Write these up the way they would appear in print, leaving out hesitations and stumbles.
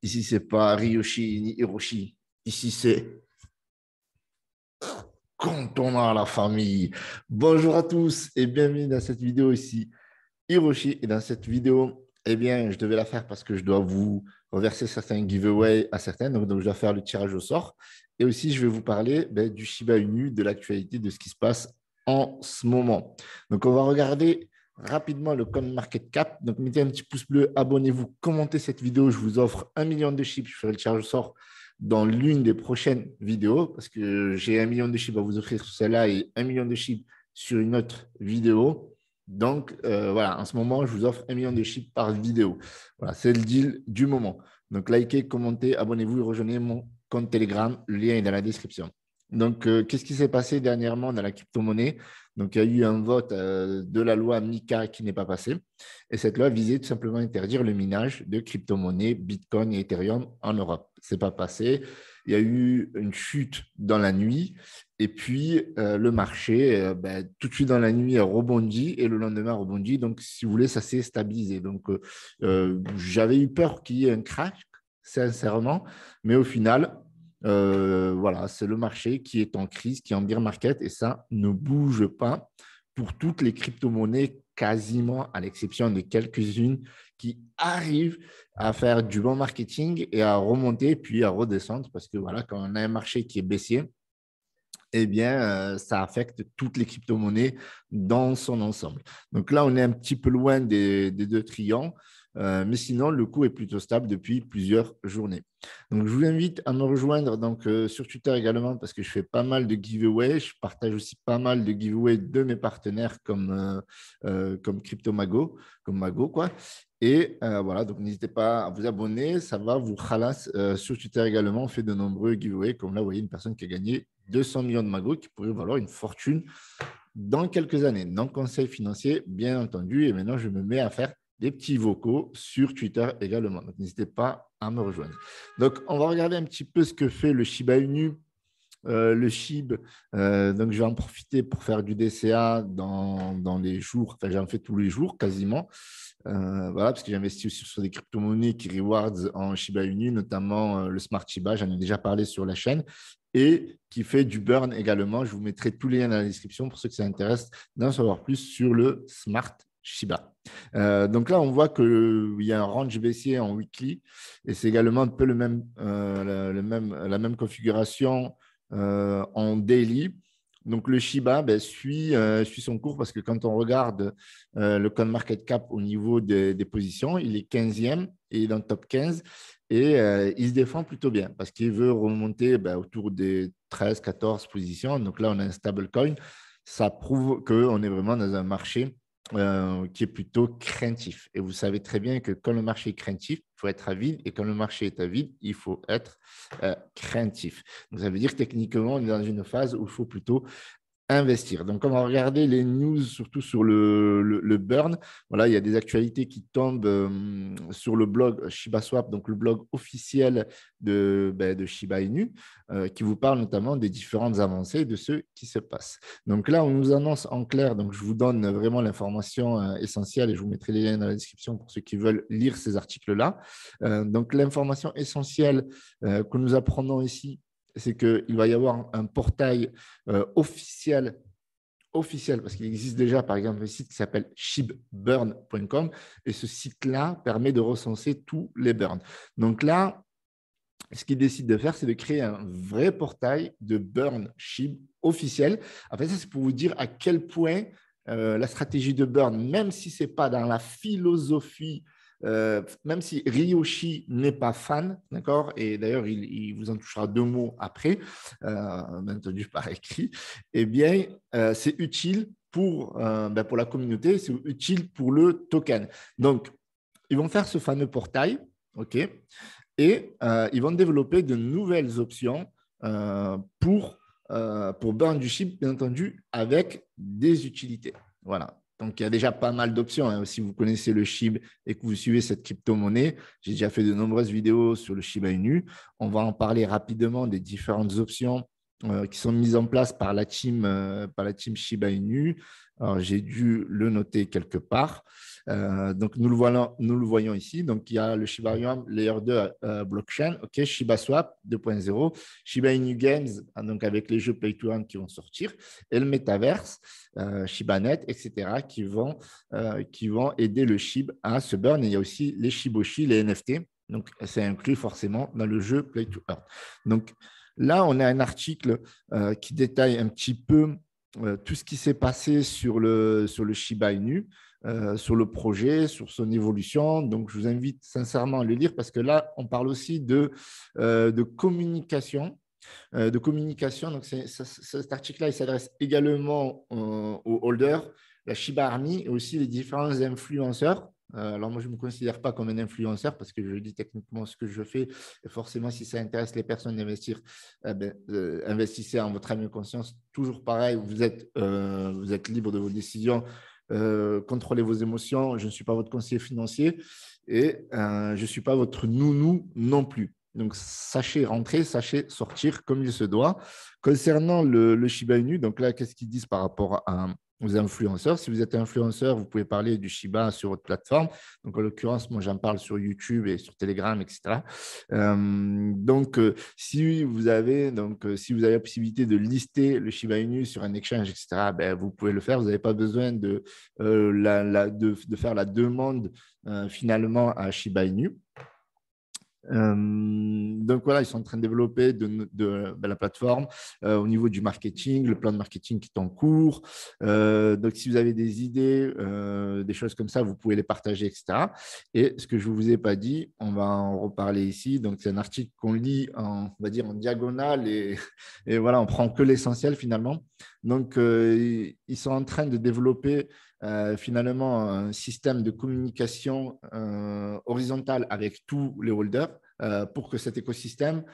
Ici, c'est pas Ryoshi ni Hiroshi. Ici, c'est Canton à la famille. Bonjour à tous et bienvenue dans cette vidéo ici. Hiroshi, et dans cette vidéo, eh bien, je devais la faire parce que je dois vous reverser certains giveaways à certains. Donc, je dois faire le tirage au sort. Et aussi, je vais vous parler du Shiba Inu, de l'actualité, de ce qui se passe en ce moment. Donc, on va regarder rapidement le CoinMarketCap. Donc, mettez un petit pouce bleu, abonnez-vous, commentez cette vidéo. Je vous offre 1 million de chips. Je ferai le tirage au sort dans l'une des prochaines vidéos parce que j'ai 1 million de chips à vous offrir sur celle-là et 1 million de chips sur une autre vidéo. Donc, voilà, en ce moment, je vous offre 1 million de chips par vidéo. Voilà, c'est le deal du moment. Donc, likez, commentez, abonnez-vous et rejoignez mon compte Telegram. Le lien est dans la description. Donc, qu'est-ce qui s'est passé dernièrement dans la crypto-monnaie? Donc, il y a eu un vote de la loi MiCA qui n'est pas passé. Et cette loi visait tout simplement à interdire le minage de crypto-monnaies, Bitcoin et Ethereum en Europe. Ce n'est pas passé. Il y a eu une chute dans la nuit. Et puis, le marché, tout de suite dans la nuit, a rebondi et le lendemain a rebondi. Donc, si vous voulez, ça s'est stabilisé. Donc, j'avais eu peur qu'il y ait un crash, sincèrement. Mais au final, voilà, c'est le marché qui est en crise, qui est en bear market et ça ne bouge pas pour toutes les crypto-monnaies, quasiment à l'exception de quelques-unes qui arrivent à faire du bon marketing et à remonter puis à redescendre parce que voilà, quand on a un marché qui est baissier, eh bien, ça affecte toutes les crypto-monnaies dans son ensemble. Donc là, on est un petit peu loin des deux triangles, mais sinon, le coût est plutôt stable depuis plusieurs journées. Donc, je vous invite à me rejoindre sur Twitter également parce que je fais pas mal de giveaways. Je partage aussi pas mal de giveaways de mes partenaires comme CryptoMago, comme Mago, quoi. Et voilà, donc n'hésitez pas à vous abonner, ça va vous ralasse sur Twitter également. On fait de nombreux giveaways, comme là, vous voyez une personne qui a gagné 200 millions de Mago qui pourrait valoir une fortune dans quelques années. Non conseil financier, bien entendu. Et maintenant, je me mets à faire des petits vocaux sur Twitter également. Donc, n'hésitez pas à me rejoindre. Donc, on va regarder un petit peu ce que fait le Shiba Inu. Le SHIB, donc je vais en profiter pour faire du DCA dans les jours, enfin j'en fais tous les jours quasiment, voilà, parce que j'investis aussi sur des crypto-monnaies qui rewards en Shiba Inu, notamment le Smart Shiba, j'en ai déjà parlé sur la chaîne, et qui fait du burn également. Je vous mettrai tous les liens dans la description pour ceux qui s'intéressent d'en savoir plus sur le Smart Shiba. Donc là, on voit qu'il y a un range baissier en weekly et c'est également un peu la même configuration en daily. Donc, le Shiba suit son cours parce que quand on regarde le CoinMarketCap au niveau des positions, il est 15e et il est dans le top 15 et il se défend plutôt bien parce qu'il veut remonter autour des 13, 14 positions. Donc là, on a un stablecoin. Ça prouve qu'on est vraiment dans un marché qui est plutôt craintif. Et vous savez très bien que quand le marché est craintif, il faut être avide. Et quand le marché est avide, il faut être craintif. Donc, ça veut dire que techniquement, on est dans une phase où il faut plutôt investir. Donc, on va regarder les news, surtout sur le burn. Voilà, il y a des actualités qui tombent sur le blog ShibaSwap, donc le blog officiel de Shiba Inu, qui vous parle notamment des différentes avancées de ce qui se passe. Donc là, on nous annonce en clair, donc je vous donne vraiment l'information essentielle et je vous mettrai les liens dans la description pour ceux qui veulent lire ces articles-là. Donc, l'information essentielle que nous apprenons ici, c'est qu'il va y avoir un portail officiel, parce qu'il existe déjà, par exemple, un site qui s'appelle shibburn.com et ce site-là permet de recenser tous les burns. Donc là, ce qu'ils décident de faire, c'est de créer un vrai portail de burn SHIB officiel. En fait, ça, c'est pour vous dire à quel point la stratégie de burn, même si ce n'est pas dans la philosophie, même si Ryoshi n'est pas fan, d'accord, et d'ailleurs, il vous en touchera 2 mots après, bien entendu par écrit, eh bien, c'est utile pour la communauté, c'est utile pour le token. Donc, ils vont faire ce fameux portail, OK, et ils vont développer de nouvelles options pour burn du SHIB, bien entendu, avec des utilités. Voilà. Donc, il y a déjà pas mal d'options. Hein. Si vous connaissez le SHIB et que vous suivez cette crypto-monnaie, j'ai déjà fait de nombreuses vidéos sur le Shiba Inu. On va en parler rapidement des différentes options qui sont mises en place par la team Shiba Inu. Alors, j'ai dû le noter quelque part. Donc, nous le voyons ici. Donc, il y a le Shiba Inu Layer 2 blockchain, OK, Shiba Swap 2.0, Shiba Inu Games, donc avec les jeux Play to Earn qui vont sortir, et le Metaverse, ShibaNet, etc., qui vont aider le SHIB à se burn. Et il y a aussi les Shiboshi, les NFT. Donc, c'est inclus forcément dans le jeu Play to Earn. Donc, là, on a un article qui détaille un petit peu tout ce qui s'est passé sur le Shiba Inu, sur le projet, sur son évolution. Donc, je vous invite sincèrement à le lire parce que là, on parle aussi de communication. Donc, cet article-là, il s'adresse également aux holders, la Shiba Army et aussi les différents influenceurs. Alors, moi, je ne me considère pas comme un influenceur parce que je dis techniquement ce que je fais. Et forcément, si ça intéresse les personnes d'investir, investissez en votre âme et conscience. Toujours pareil, vous êtes libre de vos décisions. Contrôlez vos émotions. Je ne suis pas votre conseiller financier et je ne suis pas votre nounou non plus. Donc, sachez rentrer, sachez sortir comme il se doit. Concernant le Shiba Inu, donc là, qu'est-ce qu'ils disent par rapport aux influenceurs? Si vous êtes influenceur, vous pouvez parler du Shiba sur votre plateforme. Donc, en l'occurrence, moi, j'en parle sur YouTube et sur Telegram, etc. Si vous avez la possibilité de lister le Shiba Inu sur un exchange, etc., ben, vous pouvez le faire. Vous n'avez pas besoin de faire la demande finalement à Shiba Inu. Donc voilà, ils sont en train de développer la plateforme au niveau du marketing, le plan de marketing qui est en cours. Donc si vous avez des idées, des choses comme ça, vous pouvez les partager, etc. Et ce que je ne vous ai pas dit, on va en reparler ici. Donc c'est un article qu'on lit on va dire en diagonale et voilà, on prend que l'essentiel finalement. Donc ils sont en train de développer finalement un système de communication horizontale avec tous les holders pour que cet écosystème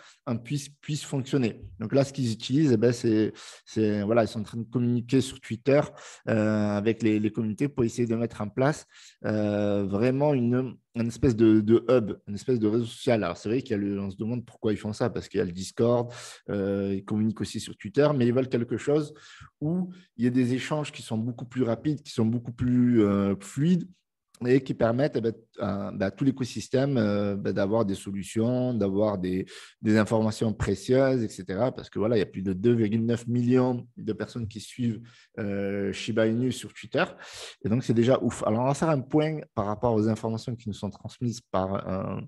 puisse fonctionner. Donc là, ce qu'ils utilisent, voilà, ils sont en train de communiquer sur Twitter avec les communautés pour essayer de mettre en place vraiment une espèce de hub, une espèce de réseau social. Alors, c'est vrai on se demande pourquoi ils font ça, parce qu'il y a le Discord, ils communiquent aussi sur Twitter, mais ils veulent quelque chose où il y a des échanges qui sont beaucoup plus rapides, qui sont beaucoup plus fluides et qui permettent à tout l'écosystème d'avoir des solutions, d'avoir des informations précieuses, etc. Parce que voilà, il y a plus de 2,9 millions de personnes qui suivent Shiba Inu sur Twitter. Et donc, c'est déjà ouf. Alors, on va faire un point par rapport aux informations qui nous sont transmises par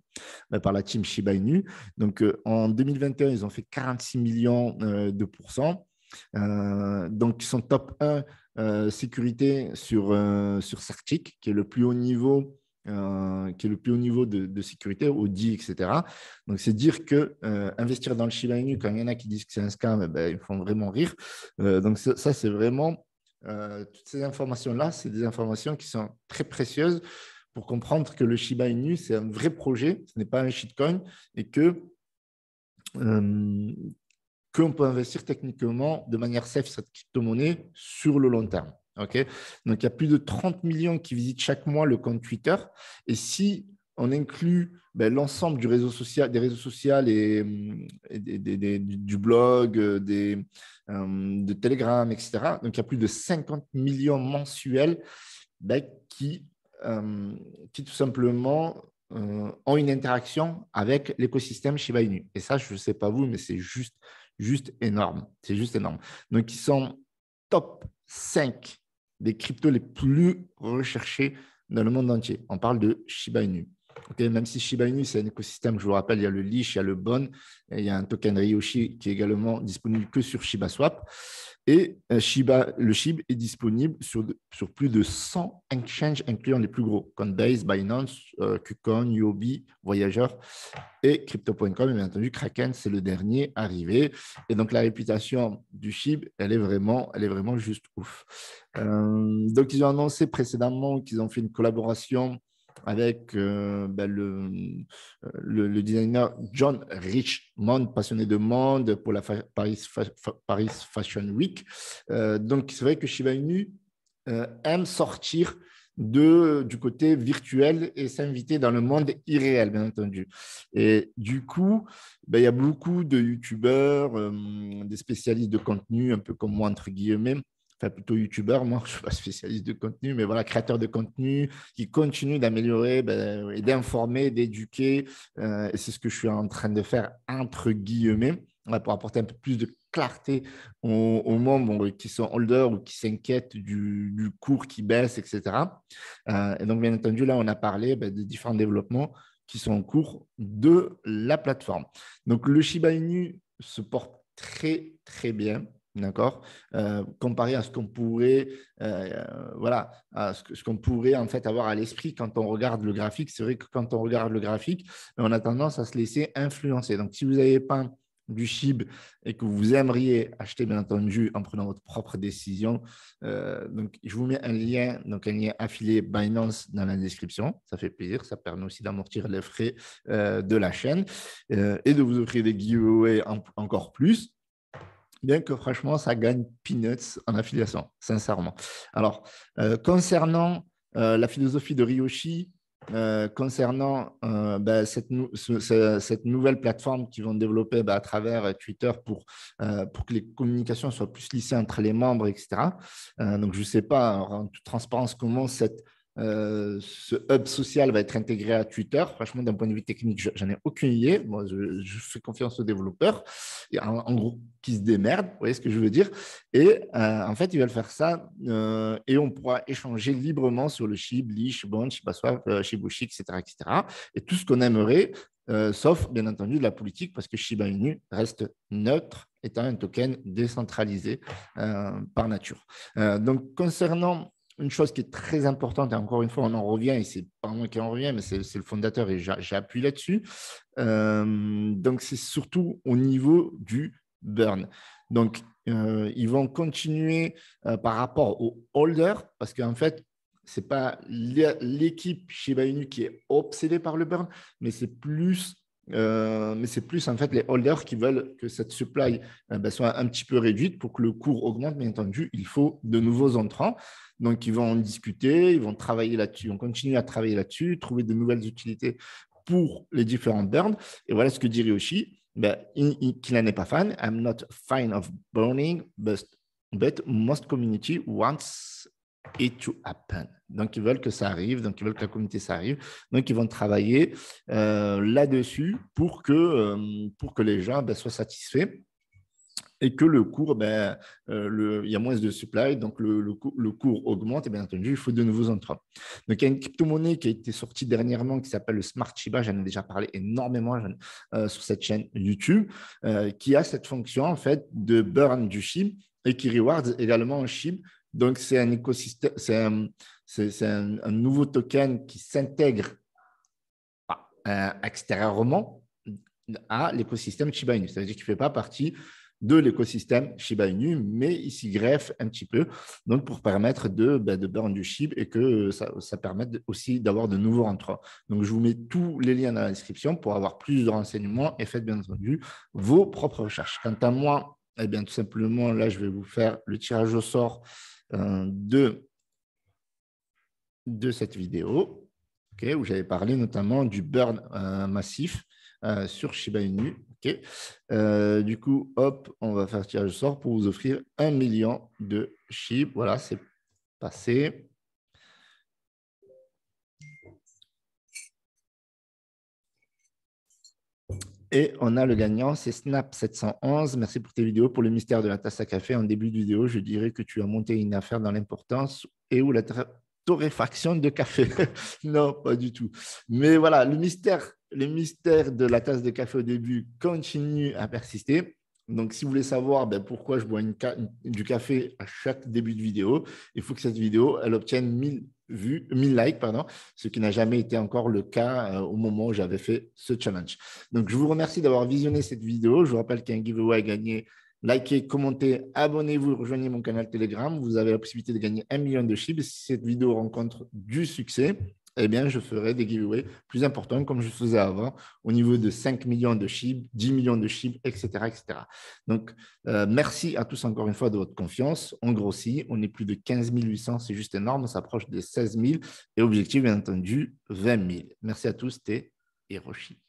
la team Shiba Inu. Donc, en 2021, ils ont fait 46 millions de pourcents. Donc, ils sont top 1 sécurité sur Certic, qui est le plus haut niveau. De sécurité, Audi, etc. Donc, c'est dire que investir dans le Shiba Inu, quand il y en a qui disent que c'est un scam, ils font vraiment rire. Donc, ça c'est vraiment toutes ces informations-là, c'est des informations qui sont très précieuses pour comprendre que le Shiba Inu, c'est un vrai projet, ce n'est pas un shitcoin et qu'on peut investir techniquement de manière safe cette crypto-monnaie sur le long terme. Okay, donc, il y a plus de 30 millions qui visitent chaque mois le compte Twitter. Et si on inclut l'ensemble des réseaux sociaux et du blog, de Telegram, etc., donc il y a plus de 50 millions mensuels qui tout simplement ont une interaction avec l'écosystème Shiba Inu. Et ça, je ne sais pas vous, mais c'est juste énorme. C'est juste énorme. Donc, ils sont top 5 des cryptos les plus recherchés dans le monde entier. On parle de Shiba Inu. Okay, même si Shiba Inu, c'est un écosystème, je vous rappelle, il y a le Leash, il y a le Bon, et il y a un token Ryoshi qui est également disponible que sur ShibaSwap. Et le SHIB est disponible sur plus de 100 exchanges, incluant les plus gros, Coinbase, Binance, KuCoin, Huobi, Voyageur et Crypto.com. Et bien entendu, Kraken, c'est le dernier arrivé. Et donc, la réputation du SHIB, elle est vraiment juste ouf. Donc, ils ont annoncé précédemment qu'ils ont fait une collaboration avec le designer John Richmond, passionné de mode pour la Paris Fashion Week. Donc, c'est vrai que Shiba Inu aime sortir du côté virtuel et s'inviter dans le monde irréel, bien entendu. Et du coup, il y a beaucoup de YouTubeurs, des spécialistes de contenu, un peu comme moi, entre guillemets, enfin plutôt youtubeur, moi, je ne suis pas spécialiste de contenu, mais voilà, créateur de contenu qui continue d'améliorer et d'informer, d'éduquer. Et c'est ce que je suis en train de faire, entre guillemets, pour apporter un peu plus de clarté aux membres qui sont holders ou qui s'inquiètent du cours qui baisse, etc. Et donc, bien entendu, là, on a parlé des différents développements qui sont en cours de la plateforme. Donc, le Shiba Inu se porte très, très bien. D'accord, comparé à ce qu'on pourrait, voilà, à ce qu'on pourrait en fait avoir à l'esprit quand on regarde le graphique. C'est vrai que quand on regarde le graphique, on a tendance à se laisser influencer. Donc, si vous n'avez pas du SHIB et que vous aimeriez acheter, bien entendu, en prenant votre propre décision, donc je vous mets un lien affilié Binance dans la description. Ça fait plaisir, ça permet aussi d'amortir les frais de la chaîne et de vous offrir des giveaways encore plus. Bien que franchement, ça gagne peanuts en affiliation, sincèrement. Alors, concernant la philosophie de Ryoshi, concernant cette nouvelle plateforme qu'ils vont développer à travers Twitter pour que les communications soient plus lissées entre les membres, etc. Donc, je ne sais pas, en toute transparence, comment ce hub social va être intégré à Twitter. Franchement, d'un point de vue technique, j'en ai aucune idée. Moi, je fais confiance aux développeurs, et en gros, qui se démerdent, vous voyez ce que je veux dire. Et en fait, ils veulent faire ça et on pourra échanger librement sur le SHIB, Leash, Bond, ShibaSwap, Shibushi, etc., etc. Et tout ce qu'on aimerait, sauf bien entendu de la politique, parce que Shiba Inu reste neutre, étant un token décentralisé par nature. Donc, concernant une chose qui est très importante, et encore une fois, on en revient, et c'est pas moi qui en revient, mais c'est le fondateur, et j'appuie là-dessus. Donc, c'est surtout au niveau du burn. Donc, ils vont continuer par rapport aux holders, parce qu'en fait, ce n'est pas l'équipe Shiba Inu qui est obsédée par le burn, mais c'est plus en fait les holders qui veulent que cette supply soit un petit peu réduite pour que le cours augmente. Bien entendu, il faut de nouveaux entrants. Donc, ils vont en discuter, ils vont travailler là-dessus, ils vont continuer à travailler là-dessus, trouver de nouvelles utilités pour les différents burns. Et voilà ce que dit Ryoshi, qu'il n'en est pas fan. I'm not fan of burning, but most community wants it to happen. Donc, ils veulent que ça arrive, donc ils veulent que la communauté ça arrive. Donc, ils vont travailler là-dessus pour que les gens soient satisfaits et que le cours, il y a moins de supply, donc le cours augmente, et bien entendu, il faut de nouveaux entrants. Donc, il y a une crypto-monnaie qui a été sortie dernièrement qui s'appelle le Smart Shiba, j'en ai déjà parlé énormément sur cette chaîne YouTube, qui a cette fonction en fait de burn du SHIB et qui rewards également un SHIB. Donc, c'est un écosystème, c'est un nouveau token qui s'intègre extérieurement à l'écosystème Shiba Inu. Ça veut dire qu'il ne fait pas partie de l'écosystème Shiba Inu, mais il s'y greffe un petit peu, donc pour permettre de burn du SHIB et que ça permette aussi d'avoir de nouveaux entrants. Donc, je vous mets tous les liens dans la description pour avoir plus de renseignements et faites bien entendu vos propres recherches. Quant à moi, eh bien, tout simplement, là, je vais vous faire le tirage au sort de cette vidéo, où j'avais parlé notamment du burn massif sur Shiba Inu. Du coup, hop, on va faire tirage au sort pour vous offrir 1 million de SHIB. Voilà, c'est passé. Et on a le gagnant, c'est Snap711. Merci pour tes vidéos. Pour le mystère de la tasse à café, en début de vidéo, je dirais que tu as monté une affaire dans l'importance et où la torréfaction de café. Non, pas du tout. Mais voilà, le mystère de la tasse de café au début continue à persister. Donc, si vous voulez savoir pourquoi je bois du café à chaque début de vidéo, il faut que cette vidéo elle obtienne 1000 vues, 1000 likes, pardon, ce qui n'a jamais été encore le cas au moment où j'avais fait ce challenge. Donc, je vous remercie d'avoir visionné cette vidéo. Je vous rappelle qu'il y a un giveaway à gagner. Likez, commentez, abonnez-vous, rejoignez mon canal Telegram. Vous avez la possibilité de gagner 1 million de SHIB. Si cette vidéo rencontre du succès, eh bien, je ferai des giveaways plus importants comme je faisais avant au niveau de 5 millions de SHIB, 10 millions de SHIB, etc. etc. Donc, merci à tous encore une fois de votre confiance. On grossit, on est plus de 15 800, c'est juste énorme, on s'approche des 16 000 et objectif, bien entendu, 20 000. Merci à tous, c'était Hiroshi.